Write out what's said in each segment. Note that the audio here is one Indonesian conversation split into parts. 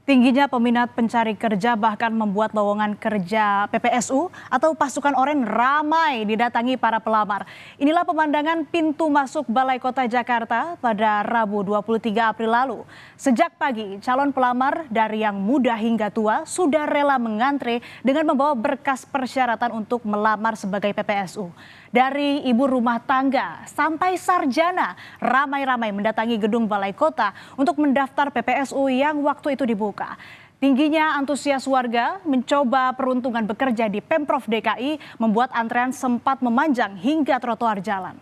Tingginya peminat pencari kerja bahkan membuat lowongan kerja PPSU atau pasukan oranye ramai didatangi para pelamar. Inilah pemandangan pintu masuk Balai Kota Jakarta pada Rabu 23 April lalu. Sejak pagi, calon pelamar dari yang muda hingga tua sudah rela mengantre dengan membawa berkas persyaratan untuk melamar sebagai PPSU. Dari ibu rumah tangga sampai sarjana, ramai-ramai mendatangi gedung Balai Kota untuk mendaftar PPSU yang waktu itu dibuka. Tingginya antusias warga mencoba peruntungan bekerja di Pemprov DKI membuat antrean sempat memanjang hingga trotoar jalan.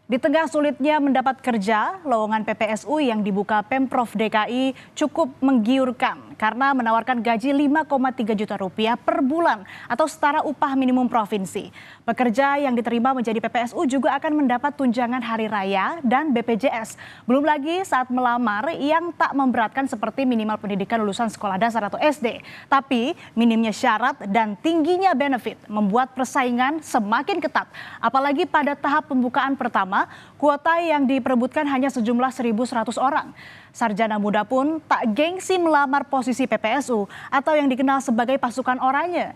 Di tengah sulitnya mendapat kerja, lowongan PPSU yang dibuka Pemprov DKI cukup menggiurkan karena menawarkan gaji 5,3 juta rupiah per bulan atau setara upah minimum provinsi. Pekerja yang diterima menjadi PPSU juga akan mendapat tunjangan hari raya dan BPJS. Belum lagi saat melamar yang tak memberatkan seperti minimal pendidikan lulusan sekolah dasar atau SD. Tapi minimnya syarat dan tingginya benefit membuat persaingan semakin ketat. Apalagi pada tahap pembukaan pertama, kuota yang diperebutkan hanya sejumlah 1.100 orang. Sarjana muda pun tak gengsi melamar posisi PPSU atau yang dikenal sebagai pasukan oranye.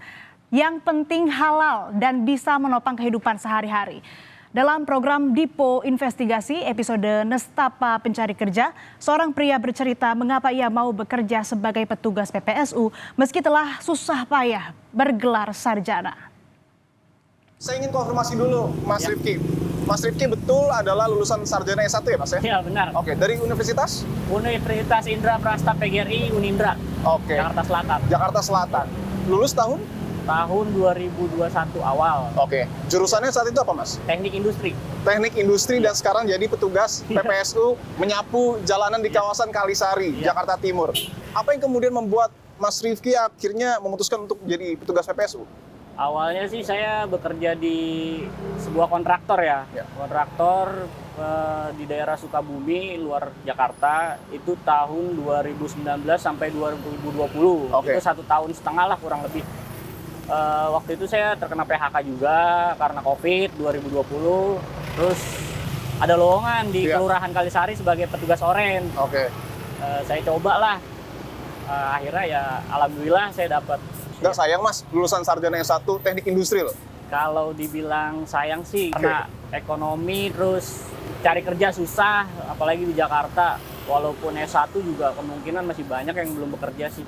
Yang penting halal dan bisa menopang kehidupan sehari-hari. Dalam program Dipo Investigasi episode Nestapa Pencari Kerja, seorang pria bercerita mengapa ia mau bekerja sebagai petugas PPSU meski telah susah payah bergelar sarjana. Saya ingin konfirmasi dulu, Mas Rifki. Mas Rifki betul adalah lulusan sarjana S1 ya, Mas ya? Iya, benar. Oke, dari universitas? Universitas Indra Prasta PGRI Unindra, Oke. Jakarta Selatan. Jakarta Selatan. Lulus tahun? Tahun 2021 awal. Oke. Jurusannya saat itu apa, Mas? Teknik industri. Teknik industri dan sekarang jadi petugas PPSU menyapu jalanan di kawasan Kalisari, Jakarta Timur. Apa yang kemudian membuat Mas Rifki akhirnya memutuskan untuk jadi petugas PPSU? Awalnya sih saya bekerja di sebuah kontraktor ya. Kontraktor di daerah Sukabumi, luar Jakarta. Itu tahun 2019 sampai 2020. Oke. Itu 1,5 tahun lah kurang lebih. Waktu itu saya terkena PHK juga karena COVID 2020. Terus ada lowongan di Kelurahan Kalisari sebagai petugas oren. Oke. Saya coba lah. Akhirnya ya alhamdulillah saya dapat. Nggak sayang, Mas, lulusan sarjana S1 teknik industri loh. Kalau dibilang sayang sih karena ekonomi terus cari kerja susah, apalagi di Jakarta. Walaupun S1 juga kemungkinan masih banyak yang belum bekerja sih.